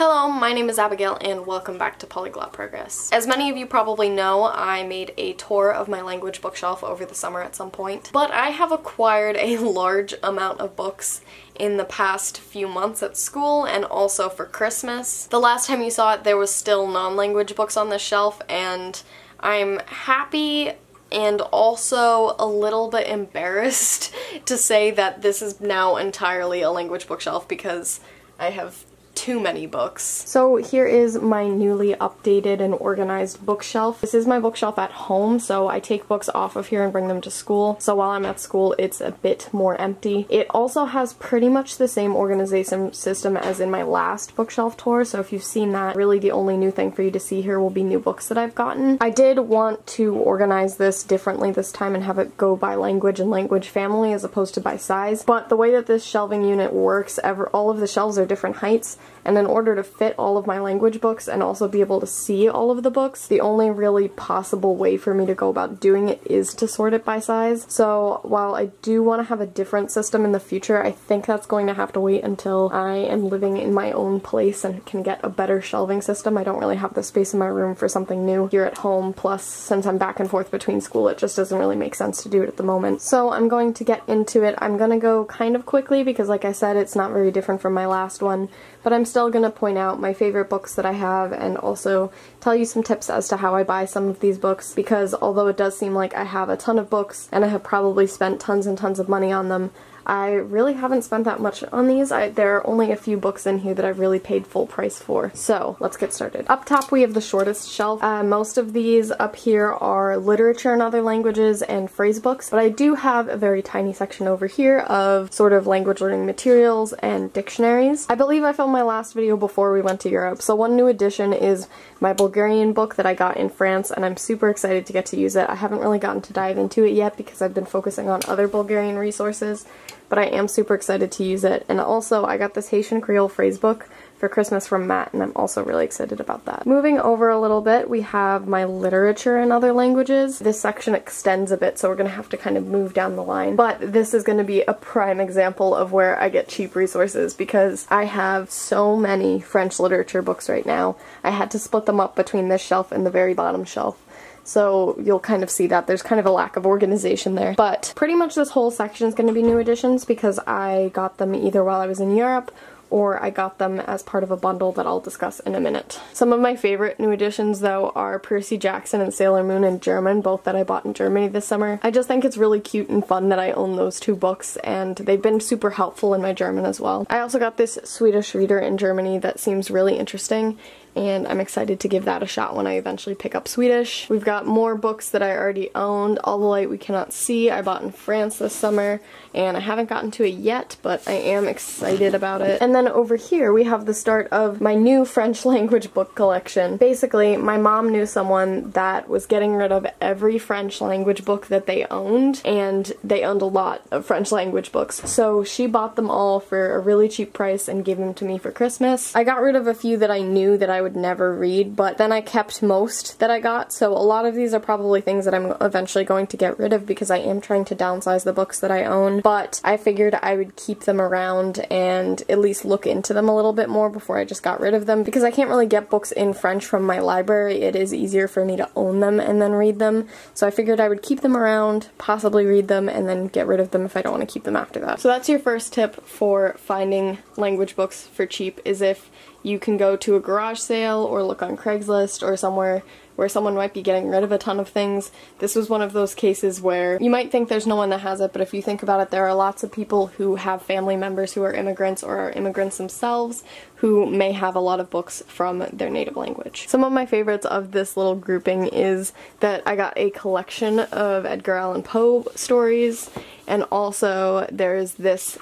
Hello, my name is Abigail and welcome back to Polyglot Progress. As many of you probably know, I made a tour of my language bookshelf over the summer at some point, but I have acquired a large amount of books in the past few months at school and also for Christmas. The last time you saw it, there was still non-language books on the shelf, and I'm happy and also a little bit embarrassed to say that this is now entirely a language bookshelf because I have too many books. So here is my newly updated and organized bookshelf. This is my bookshelf at home, so I take books off of here and bring them to school. So while I'm at school, it's a bit more empty. It also has pretty much the same organization system as in my last bookshelf tour, so if you've seen that, really the only new thing for you to see here will be new books that I've gotten. I did want to organize this differently this time and have it go by language and language family as opposed to by size, but the way that this shelving unit works, all of the shelves are different heights, and in order to fit all of my language books and also be able to see all of the books, the only really possible way for me to go about doing it is to sort it by size. So while I do want to have a different system in the future, I think that's going to have to wait until I am living in my own place and can get a better shelving system. I don't really have the space in my room for something new here at home, plus since I'm back and forth between school, it just doesn't really make sense to do it at the moment. So I'm going to get into it. I'm gonna go kind of quickly because, like I said, it's not very different from my last one, but I'm still going to point out my favorite books that I have and also tell you some tips as to how I buy some of these books, because although it does seem like I have a ton of books and I have probably spent tons and tons of money on them, I really haven't spent that much on these. There are only a few books in here that I've really paid full price for. So let's get started. Up top we have the shortest shelf. Most of these up here are literature in other languages and phrase books, but I do have a very tiny section over here of sort of language learning materials and dictionaries. I believe I filmed my last video before we went to Europe, so one new addition is my Bulgarian book that I got in France, and I'm super excited to get to use it. I haven't really gotten to dive into it yet because I've been focusing on other Bulgarian resources, but I am super excited to use it. And also I got this Haitian Creole phrase book for Christmas from Matt, and I'm also really excited about that. Moving over a little bit, we have my literature in other languages. This section extends a bit, so we're going to have to kind of move down the line, but this is going to be a prime example of where I get cheap resources because I have so many French literature books right now. I had to split them up between this shelf and the very bottom shelf. So you'll kind of see that there's kind of a lack of organization there. But pretty much this whole section is going to be new editions because I got them either while I was in Europe or I got them as part of a bundle that I'll discuss in a minute. Some of my favorite new editions, though, are Percy Jackson and Sailor Moon in German, both that I bought in Germany this summer. I just think it's really cute and fun that I own those two books, and they've been super helpful in my German as well. I also got this Swedish reader in Germany that seems really interesting, and I'm excited to give that a shot when I eventually pick up Swedish. We've got more books that I already owned. All the Light We Cannot See I bought in France this summer, and I haven't gotten to it yet, but I am excited about it. And then over here we have the start of my new French language book collection. Basically, my mom knew someone that was getting rid of every French language book that they owned, and they owned a lot of French language books. So she bought them all for a really cheap price and gave them to me for Christmas. I got rid of a few that I knew that I would never read, but then I kept most that I got, so a lot of these are probably things that I'm eventually going to get rid of because I am trying to downsize the books that I own, but I figured I would keep them around and at least look into them a little bit more before I just got rid of them, because I can't really get books in French from my library. It is easier for me to own them and then read them, so I figured I would keep them around, possibly read them, and then get rid of them if I don't want to keep them after that. So that's your first tip for finding language books for cheap, is if you can go to a garage sale or look on Craigslist or somewhere where someone might be getting rid of a ton of things. This was one of those cases where you might think there's no one that has it, but if you think about it, there are lots of people who have family members who are immigrants or are immigrants themselves who may have a lot of books from their native language. Some of my favorites of this little grouping is that I got a collection of Edgar Allan Poe stories, and also there's this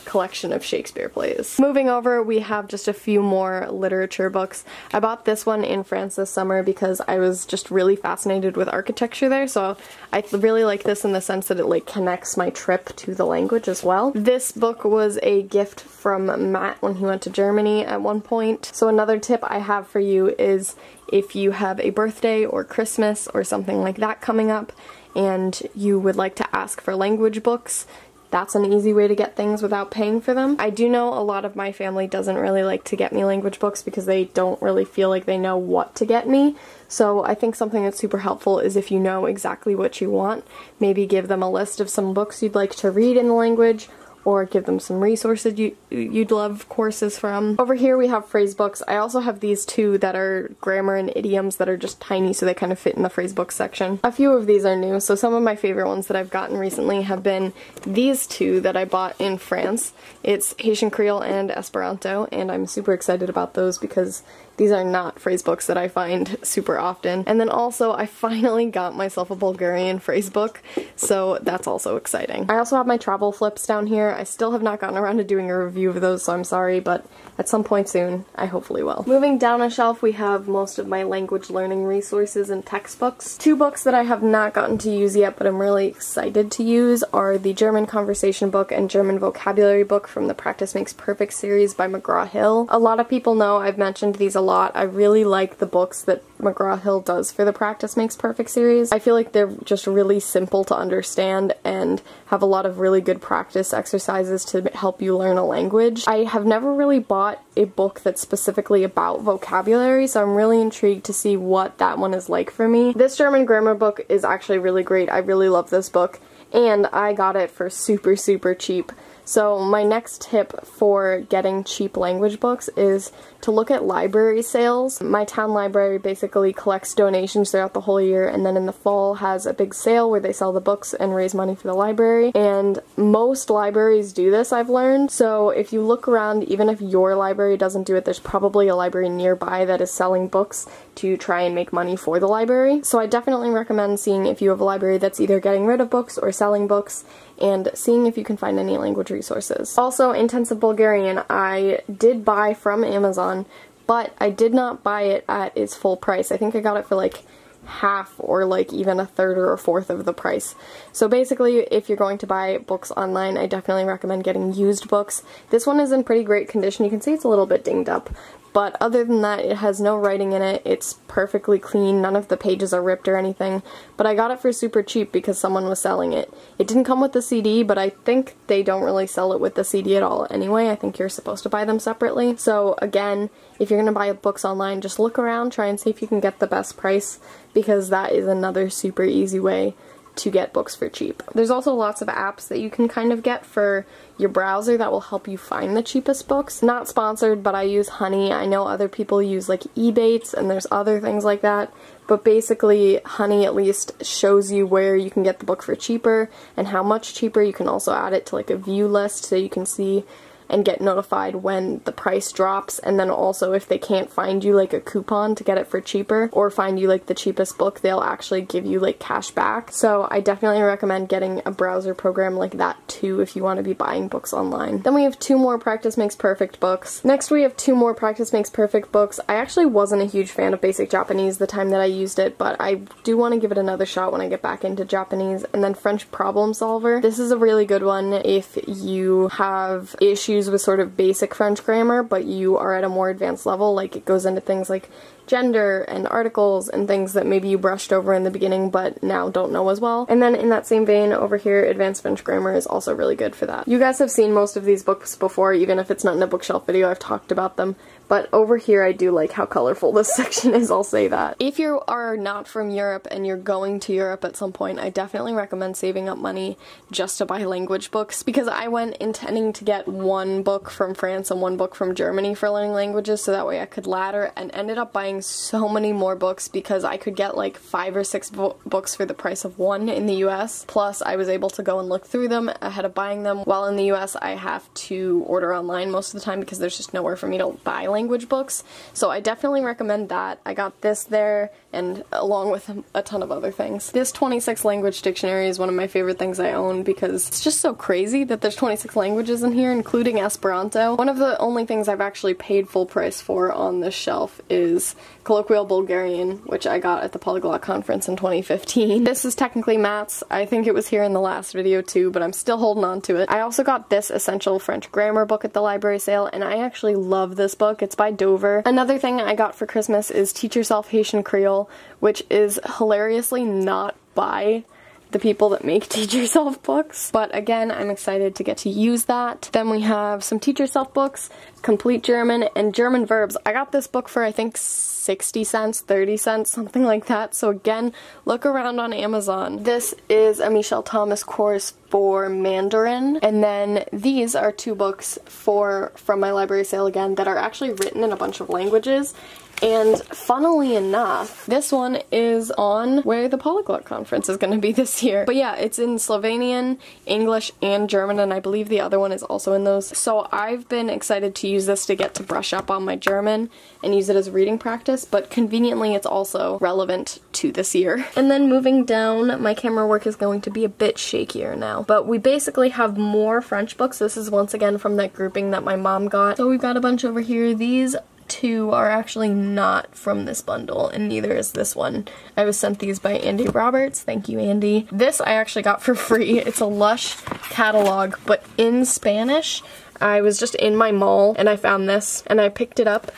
collection of Shakespeare plays. Moving over, we have just a few more literature books. I bought this one in France this summer because I was just really fascinated with architecture there, so I really like this in the sense that it like connects my trip to the language as well. This book was a gift from Matt when he went to Germany at one point. So another tip I have for you is if you have a birthday or Christmas or something like that coming up and you would like to ask for language books, that's an easy way to get things without paying for them. I do know a lot of my family doesn't really like to get me language books because they don't really feel like they know what to get me. So I think something that's super helpful is if you know exactly what you want, maybe give them a list of some books you'd like to read in the language, or give them some resources you'd love courses from. Over here we have phrase books. I also have these two that are grammar and idioms that are just tiny, so they kind of fit in the phrase book section. A few of these are new, so some of my favorite ones that I've gotten recently have been these two that I bought in France. It's Haitian Creole and Esperanto, and I'm super excited about those because these are not phrase books that I find super often. And then also, I finally got myself a Bulgarian phrase book, so that's also exciting. I also have my travel flips down here. I still have not gotten around to doing a review of those, so I'm sorry, but at some point soon, I hopefully will. Moving down a shelf, we have most of my language learning resources and textbooks. Two books that I have not gotten to use yet, but I'm really excited to use are the German Conversation Book and German Vocabulary Book from the Practice Makes Perfect series by McGraw-Hill. A lot of people know I've mentioned these a lot. I really like the books that McGraw-Hill does for the Practice Makes Perfect series. I feel like they're just really simple to understand and have a lot of really good practice exercises to help you learn a language. I have never really bought a book that's specifically about vocabulary, so I'm really intrigued to see what that one is like for me. This German grammar book is actually really great. I really love this book, and I got it for super, super cheap. So my next tip for getting cheap language books is to look at library sales. My town library basically collects donations throughout the whole year, and then in the fall has a big sale where they sell the books and raise money for the library. And most libraries do this, I've learned. So if you look around, even if your library doesn't do it, there's probably a library nearby that is selling books to try and make money for the library. So I definitely recommend seeing if you have a library that's either getting rid of books or selling books, and seeing if you can find any language resources. Also, Intensive Bulgarian, I did buy from Amazon, but I did not buy it at its full price. I think I got it for like half or like even a third or a fourth of the price. So basically, if you're going to buy books online, I definitely recommend getting used books. This one is in pretty great condition. You can see it's a little bit dinged up, but other than that, it has no writing in it. It's perfectly clean. None of the pages are ripped or anything, but I got it for super cheap because someone was selling it. It didn't come with the CD, but I think they don't really sell it with the CD at all anyway. I think you're supposed to buy them separately. So again, if you're going to buy books online, just look around, try and see if you can get the best price, because that is another super easy way to get books for cheap. There's also lots of apps that you can kind of get for your browser that will help you find the cheapest books. Not sponsored, but I use Honey. I know other people use like Ebates, and there's other things like that, but basically Honey at least shows you where you can get the book for cheaper and how much cheaper. You can also add it to like a view list so you can see and get notified when the price drops, and then also if they can't find you like a coupon to get it for cheaper or find you like the cheapest book, they'll actually give you like cash back. So I definitely recommend getting a browser program like that too if you want to be buying books online. Then we have two more Practice Makes Perfect books. Next we have two more Practice Makes Perfect books. I actually wasn't a huge fan of Basic Japanese the time that I used it, but I do want to give it another shot when I get back into Japanese. And then French Problem Solver. This is a really good one if you have issues with sort of basic French grammar, but you are at a more advanced level. Like, it goes into things like gender and articles and things that maybe you brushed over in the beginning but now don't know as well. And then in that same vein over here, Advanced French Grammar is also really good for that. You guys have seen most of these books before, even if it's not in a bookshelf video, I've talked about them. But over here I do like how colorful this section is, I'll say that. If you are not from Europe and you're going to Europe at some point, I definitely recommend saving up money just to buy language books, because I went intending to get one book from France and one book from Germany for learning languages so that way I could ladder, and ended up buying so many more books because I could get like 5 or 6 books for the price of one in the US. Plus I was able to go and look through them ahead of buying them. While in the US I have to order online most of the time because there's just nowhere for me to buy language books. So I definitely recommend that. I got this there, and along with a ton of other things. This 26 language dictionary is one of my favorite things I own because it's just so crazy that there's 26 languages in here, including Esperanto. One of the only things I've actually paid full price for on this shelf is Colloquial Bulgarian, which I got at the Polyglot conference in 2015. This is technically Matt's. I think it was here in the last video too, but I'm still holding on to it. I also got this Essential French Grammar book at the library sale, and I actually love this book. It's by Dover. Another thing I got for Christmas is Teach Yourself Haitian Creole, which is hilariously not by the people that make teach yourself books. But again, I'm excited to get to use that. Then we have some teach yourself books, complete German, and German verbs. I got this book for I think 60 cents, 30 cents, something like that. So again, look around on Amazon. This is a Michelle Thomas course for Mandarin, and then these are 2 books from my library sale again that are actually written in a bunch of languages. And funnily enough, this one is on where the Polyglot conference is going to be this year. But yeah, it's in Slovenian, English, and German, and I believe the other one is also in those. So I've been excited to use this to get to brush up on my German and use it as reading practice, but conveniently it's also relevant to this year. And then moving down, my camera work is going to be a bit shakier now. But we basically have more French books. This is once again from that grouping that my mom got. So we've got a bunch over here. These 2 are actually not from this bundle, and neither is this one. I was sent these by Andy Roberts. Thank you, Andy. This I actually got for free. It's a Lush catalog, but in Spanish. I was just in my mall and I found this and I picked it up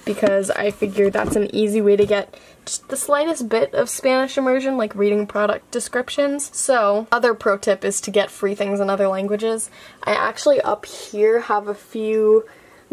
because I figured that's an easy way to get just the slightest bit of Spanish immersion, like reading product descriptions. So, other pro tip is to get free things in other languages. I actually up here have a few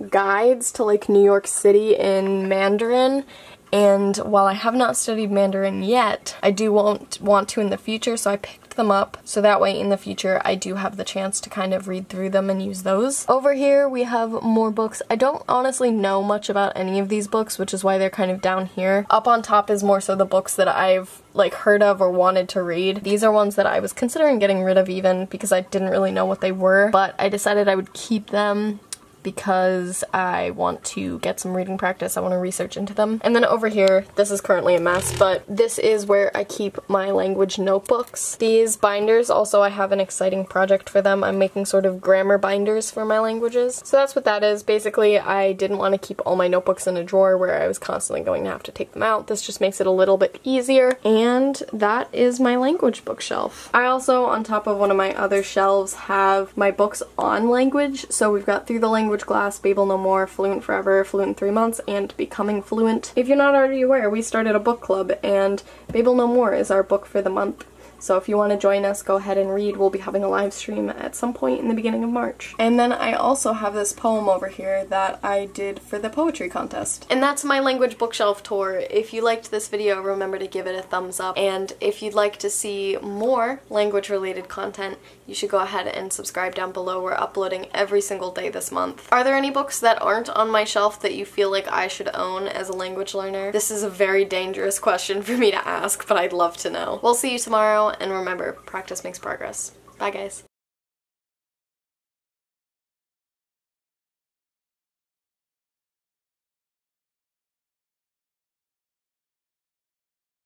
guides to like New York City in Mandarin, and while I have not studied Mandarin yet, I do want to in the future, so I picked them up so that way in the future I do have the chance to kind of read through them and use those. Over here we have more books. I don't honestly know much about any of these books, which is why they're kind of down here. Up on top is more so the books that I've like heard of or wanted to read. These are ones that I was considering getting rid of even because I didn't really know what they were, but I decided I would keep them because I want to get some reading practice. I want to research into them. And then over here, this is currently a mess, but this is where I keep my language notebooks. These binders, also I have an exciting project for them. I'm making sort of grammar binders for my languages. So that's what that is. Basically, I didn't want to keep all my notebooks in a drawer where I was constantly going to have to take them out. This just makes it a little bit easier. And that is my language bookshelf. I also, on top of one of my other shelves, have my books on language. So we've got Through the Language Class, Babel No More, Fluent Forever, Fluent in 3 Months, and Becoming Fluent. If you're not already aware, we started a book club, and Babel No More is our book for the month. So if you want to join us, go ahead and read. We'll be having a live stream at some point in the beginning of March. And then I also have this poem over here that I did for the poetry contest. And that's my language bookshelf tour. If you liked this video, remember to give it a thumbs up. And if you'd like to see more language-related content, you should go ahead and subscribe down below. We're uploading every single day this month. Are there any books that aren't on my shelf that you feel like I should own as a language learner? This is a very dangerous question for me to ask, but I'd love to know. We'll see you tomorrow. And remember, practice makes progress. Bye, guys.